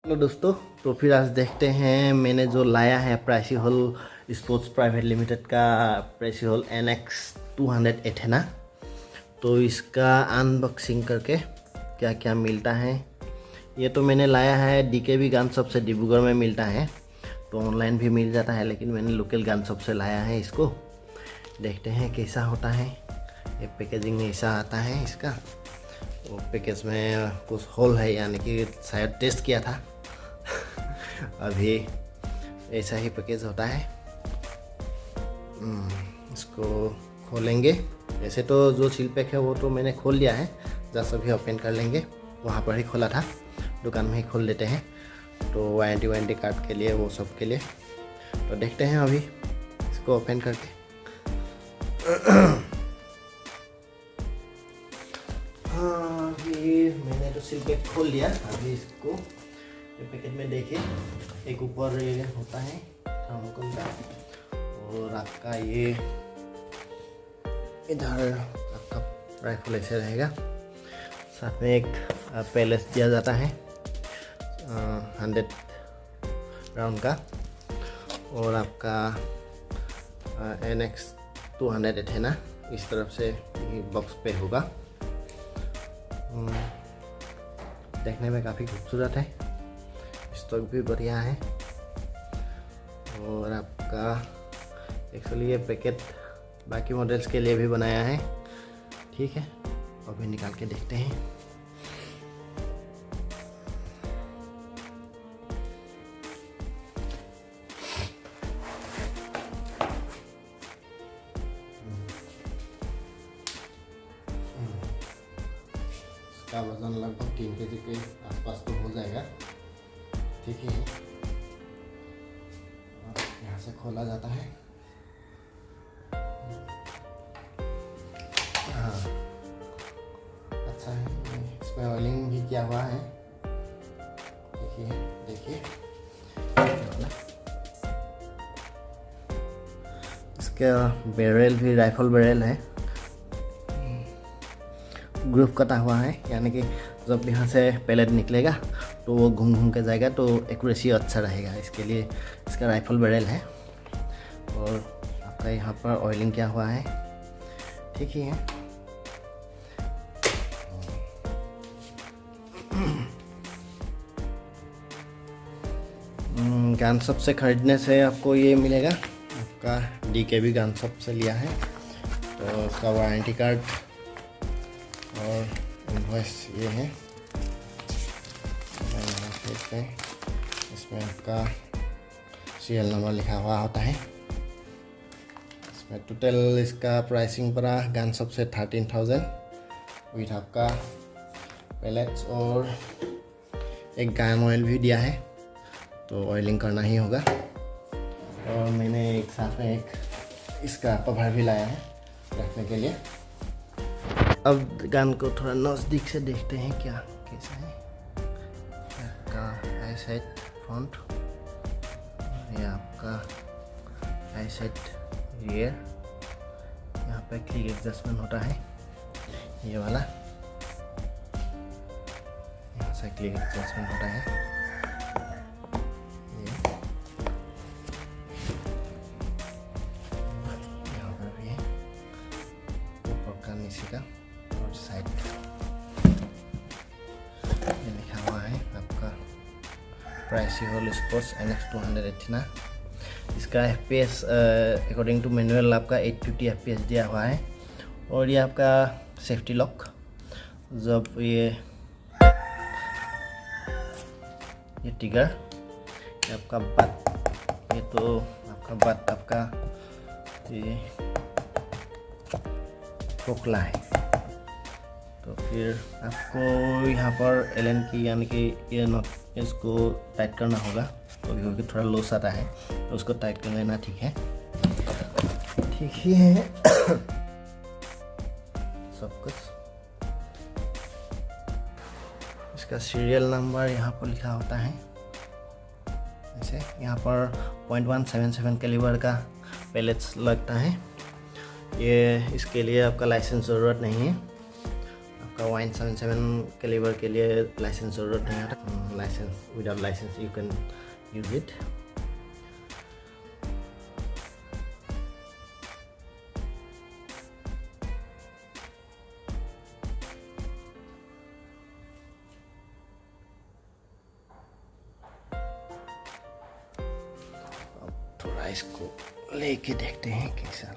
Hello दोस्तों, तो फिर आज देखते हैं मैंने जो लाया है प्राइसिहोल स्पोर्ट्स प्राइवेट लिमिटेड का प्राइसिहोल NX 200 है ना। तो इसका अनबॉक्सिंग करके क्या क्या मिलता है। ये तो मैंने लाया है DKB गन शॉप से, डिब्रूगढ़ में मिलता है। तो ऑनलाइन भी मिल जाता है, लेकिन मैंने लोकल गन शॉप से लाया है इसको। देखते हैं कैसा होता है। ये पैकेजिंग ऐसा आता है इसका। वो पैकेज में कुछ होल है, यानी कि शायद टेस्ट किया था। अभी ऐसा ही पैकेज होता है। इसको खोलेंगे। वैसे तो जो सील पैक है वो तो मैंने खोल लिया है, जस्ट अभी ओपन कर लेंगे। वहाँ पर ही खोला था, दुकान में ही खोल लेते हैं। तो वारंटी कार्ड के लिए, वो सब के लिए। तो देखते हैं अभी इसको ओपन करके। हाँ, अभी मैंने तो सील पैक खोल लिया। अभी इसको पैकेट में देखिए, एक ऊपर ये होता है थर्मोकोल का, और आपका ये इधर आपका राइफल ऐसे रहेगा। साथ में एक पैलेस दिया जाता है 100 राउंड का, और आपका NX 200 है ना, इस तरफ से बॉक्स पे होगा। देखने में काफ़ी खूबसूरत है, स्टॉक भी बढ़िया है। और आपका एक्चुअली ये पैकेट बाकी मॉडल्स के लिए भी बनाया है। ठीक है, अभी निकाल के देखते हैं। इसका वजन लगभग 3 kg के आसपास तो हो जाएगा। ठीक है, यहाँ से खोला जाता है। हाँ, अच्छा है। इसमें ऑयलिंग भी किया हुआ है। देखिए इसका बैरल भी राइफल बैरल है, ग्रुप कटा हुआ है, यानी कि जब यहाँ से पैलेट निकलेगा तो वो घूम घूम के जाएगा, तो एक्यूरेसी अच्छा रहेगा। इसके लिए इसका राइफल बैरल है। और आपका यहाँ पर ऑयलिंग किया हुआ है। ठीक ही है। गन शॉप से खरीदने से आपको ये मिलेगा, आपका DKB गन शॉप से लिया है। तो उसका वारंटी कार्ड और इनवॉइस ये है। इसमें आपका सीरियल नंबर लिखा हुआ होता है। इसमें टोटल इसका प्राइसिंग पड़ा गन शॉप से 13,000 विथ आपका पैलेट्स, और एक गन ऑयल भी दिया है, तो ऑयलिंग करना ही होगा। और मैंने एक साथ में एक इसका कवर भी लाया है रखने के लिए। अब गन को थोड़ा नज़दीक से देखते हैं क्या कैसा है। आपका आई साइड फ्रंट, ये आपका आई साइड रियर। यहाँ पे क्लिक एडजस्टमेंट होता है, ये वाला। यहाँ से क्लिक एडजस्टमेंट होता है। यहाँ पर भी है, ऊपर का नीचे का, और साइड ये लिखा हुआ है आपका प्राइसिहोल स्पोर्ट्स NX 200 ना। इसका FPS अकॉर्डिंग टू मैनुअल आपका 850 FPS दिया हुआ है। और ये आपका सेफ्टी लॉक, जब ये ट्रिगर, ये आपका बट, ये तो आपका बट आपका ये खोखला है। तो फिर आपको यहाँ पर Allen की, यानी कि ये नॉट, इसको टाइट करना होगा। तो क्योंकि थोड़ा लूज आता है, तो उसको टाइट कर लेना। ठीक है, ठीक ही है। सब कुछ इसका सीरियल नंबर यहाँ पर लिखा होता है। ऐसे यहाँ पर .177 कैलिबर का पैलेट्स लगता है। ये इसके लिए आपका लाइसेंस ज़रूरत नहीं है। आपका 177 कैलिबर के लिए लाइसेंस ज़रूरत नहीं आता। Licence without licence you can use it. थोड़ा इसको लेके देखते हैं कैसा।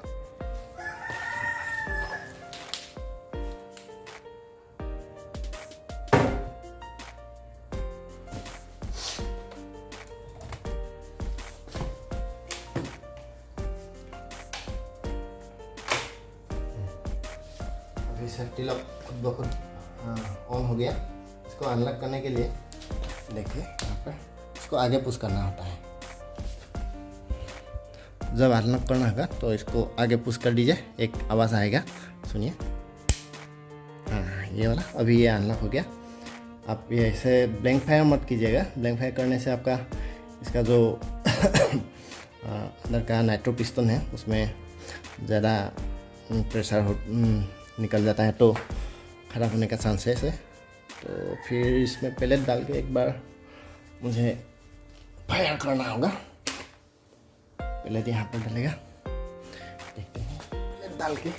अभी सेफ्टी लॉक खुद ब खुद ऑन हो गया। इसको अनलॉक करने के लिए देखिए यहाँ पर इसको आगे पुश करना होता है। जब अनलॉक करना होगा तो इसको आगे पुश कर दीजिए, एक आवाज़ आएगा, सुनिए। हाँ ये वाला, अभी ये अनलॉक हो गया। आप ये ऐसे ब्लैंक फायर मत कीजिएगा। ब्लैंक फायर करने से आपका इसका जो अंदर का नाइट्रो पिस्टन है उसमें ज़्यादा प्रेशर निकल जाता है तो ख़राब होने का चांसेस है। तो फिर इसमें पैलेट डाल के एक बार मुझे फायर करना होगा। पैलेट यहाँ पर डालेगा, देखते हैं पैलेट डाल के।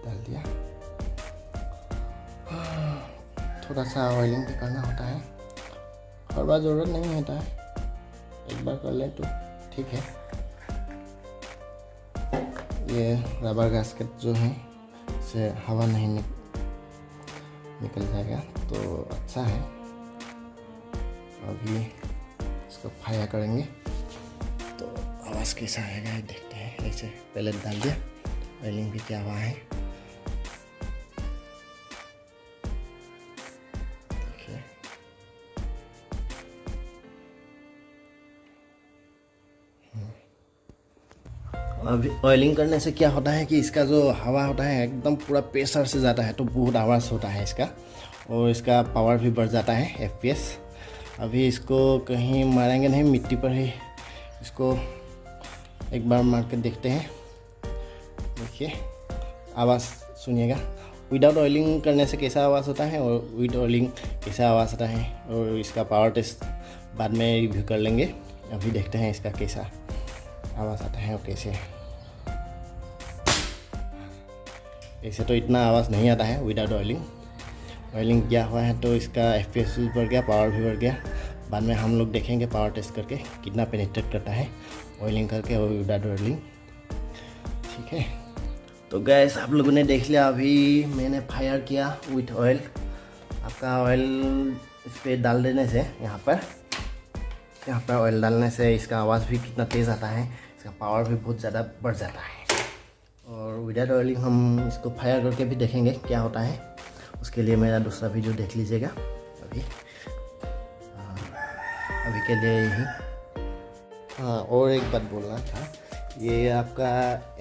डाल दिया। थोड़ा सा ऑयलिंग भी करना होता है, हर बार ज़रूरत नहीं होता है, एक बार कर लें तो ठीक है। ये रबर गैस्केट जो है इससे हवा नहीं निकल जाएगा तो अच्छा है। अभी इसको फायर करेंगे तो आवाज़ कैसा आएगा देखते हैं। ऐसे पहले डाल दिया, ऑयलिंग भी क्या हुआ है देखिए। अभी ऑयलिंग करने से क्या होता है कि इसका जो हवा होता है एकदम पूरा प्रेशर से जाता है तो बहुत आवाज़ होता है इसका, और इसका पावर भी बढ़ जाता है FPS। अभी इसको कहीं मारेंगे नहीं, मिट्टी पर ही इसको एक बार मार कर देखते हैं। देखिए आवाज़ सुनिएगा। विदाउट ऑयलिंग करने से कैसा आवाज़ होता है और विद ऑयलिंग कैसा आवाज़ होता है, और इसका पावर टेस्ट बाद में रिव्यू कर लेंगे। अभी देखते हैं इसका कैसा आवाज़ आता है और कैसे। ऐसे तो इतना आवाज़ नहीं आता है विदाउट ऑयलिंग। ऑयलिंग किया हुआ है तो इसका FPS भी बढ़ गया, पावर भी बढ़ गया। बाद में हम लोग देखेंगे पावर टेस्ट करके कितना पेनिट्रेट करता है ऑयलिंग करके और विदाउट ऑयलिंग, ठीक है। तो गैस आप लोगों ने देख लिया, अभी मैंने फायर किया विथ ऑयल। आपका ऑयल इस पर डाल देने से यहाँ पर ऑयल डालने से इसका आवाज़ भी कितना तेज़ आता है, इसका पावर भी बहुत ज़्यादा बढ़ जाता है। और विदाउट ऑयलिंग हम इसको फायर करके भी देखेंगे क्या होता है। उसके लिए मेरा दूसरा वीडियो देख लीजिएगा। अभी के लिए यही। हाँ, और एक बात बोलना था, ये आपका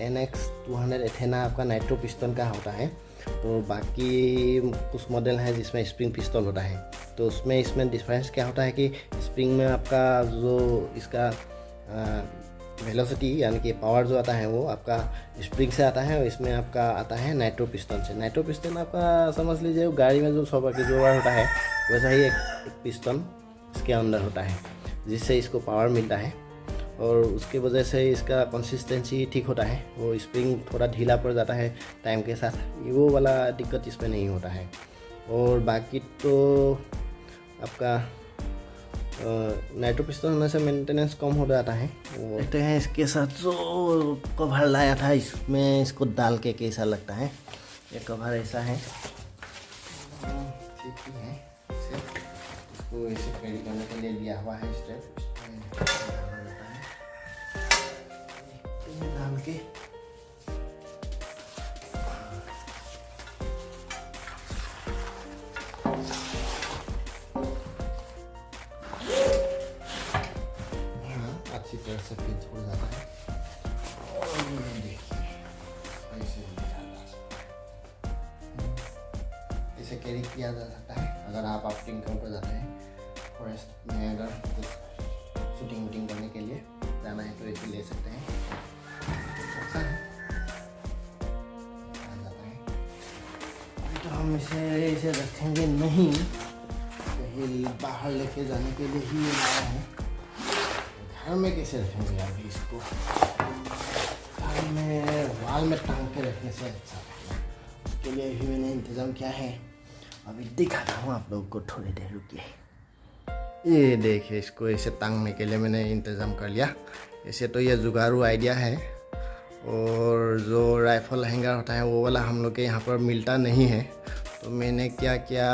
NX 200 एथेना आपका नाइट्रो पिस्टन का होता है। तो बाकी कुछ मॉडल है जिसमें स्प्रिंग पिस्टन होता है, तो इसमें डिफरेंस क्या होता है कि स्प्रिंग में आपका जो इसका वेलोसिटी यानी कि पावर जो आता है वो आपका स्प्रिंग से आता है, और इसमें आपका आता है नाइट्रो पिस्टन से। नाइट्रो पिस्टन आपका समझ लीजिए गाड़ी में जो 100 बाकी जो होता है वैसा ही एक पिस्टन इसके अंदर होता है, जिससे इसको पावर मिलता है, और उसके वजह से इसका कंसिस्टेंसी ठीक होता है। वो स्प्रिंग थोड़ा ढीला पड़ जाता है टाइम के साथ, वो वाला दिक्कत इसमें नहीं होता है। और बाकी तो आपका नाइट्रो पिस्टन होने से मेंटेनेंस कम हो जाता है। देखते हैं इसके साथ जो कवर लाया था इसमें इसको डाल के कैसा लगता है। ये कवर ऐसा है, ठीक ही है। इसको ऐसे कैरी करने के लिए दिया हुआ है स्टेप डाल के। अच्छी तरह से फिट हो जाता है। और देखिए ऐसे कैरी किया जा सकता है अगर आप आउटिंग पर जाते हैं। फॉरेस्ट में अगर कुछ शूटिंग वूटिंग करने के लिए जाना है तो इसे ले सकते हैं। अच्छा है, आ जाता है। तो हम इसे रखेंगे नहीं, कहीं बाहर लेके जाने के लिए ही लाया है। घर में कैसे रखेंगे अभी इसको? घर में वाल में टांग के रखने से अच्छा है। उसके लिए भी मैंने इंतज़ाम किया है, अभी दिखाता हूँ आप लोगों को, थोड़ी देर रुकिए। ये देखिए, इसको ऐसे टांगने के लिए मैंने इंतज़ाम कर लिया। ऐसे तो ये जुगाड़ू आइडिया है, और जो राइफल हैंगर होता है वो वाला हम लोग के यहाँ पर मिलता नहीं है। तो मैंने क्या किया,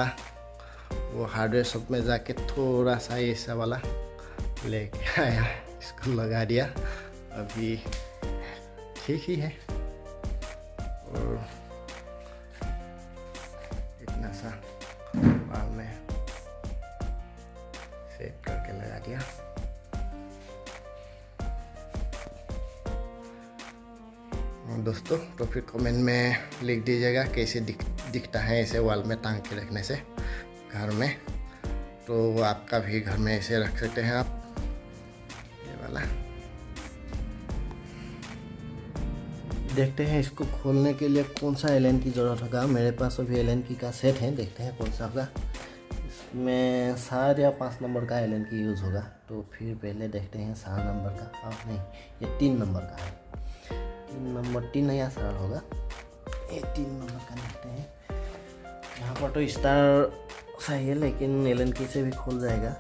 वो हार्डवेयर शॉप में जाके थोड़ा सा ऐसा वाला लेके आया, इसको लगा दिया। अभी ठीक ही है, और इतना सा बाल में सेट करके लगा दिया। दोस्तों तो फिर कमेंट में लिख दीजिएगा कैसे दिखता है ऐसे वॉल में टांग के रखने से घर में। तो आपका भी घर में ऐसे रख सकते हैं आप, ये वाला। देखते हैं इसको खोलने के लिए कौन सा एलन की ज़रूरत होगा। मेरे पास अभी एलन की का सेट है, देखते हैं कौन सा होगा। इसमें 4 या 5 नंबर का एलन की यूज़ होगा। तो फिर पहले देखते हैं 4 नंबर का, नहीं ये 3 नंबर का है। 3 या 4 होगा, ये 3 नंबर का देखते हैं। यहाँ पर तो स्टार सही है, लेकिन एलन की से भी खुल जाएगा।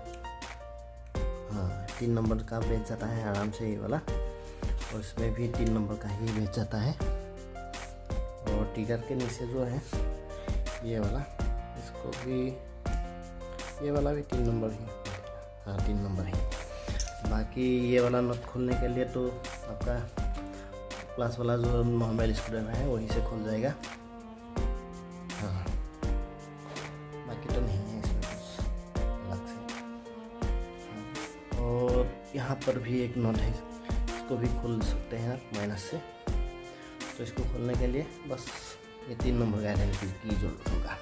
हाँ 3 नंबर का बेच जाता है आराम से ये वाला, और इसमें भी 3 नंबर का ही बेच जाता है। और टिगर के नीचे जो है ये वाला, इसको भी, ये वाला भी 3 नंबर ही, हाँ 3 नंबर ही। बाकी ये वाला नट खोलने के लिए तो आपका प्लस वाला जो नॉर्मल स्क्रूड्राइवर है वहीं से खुल जाएगा। हाँ बाकी तो नहीं है इसमें कुछ अलग से। और यहाँ पर भी एक नट है, इसको भी खोल सकते हैं आप माइनस से। तो इसको खोलने के लिए बस ये 3 नंबर का एलन की जरूरत होगा।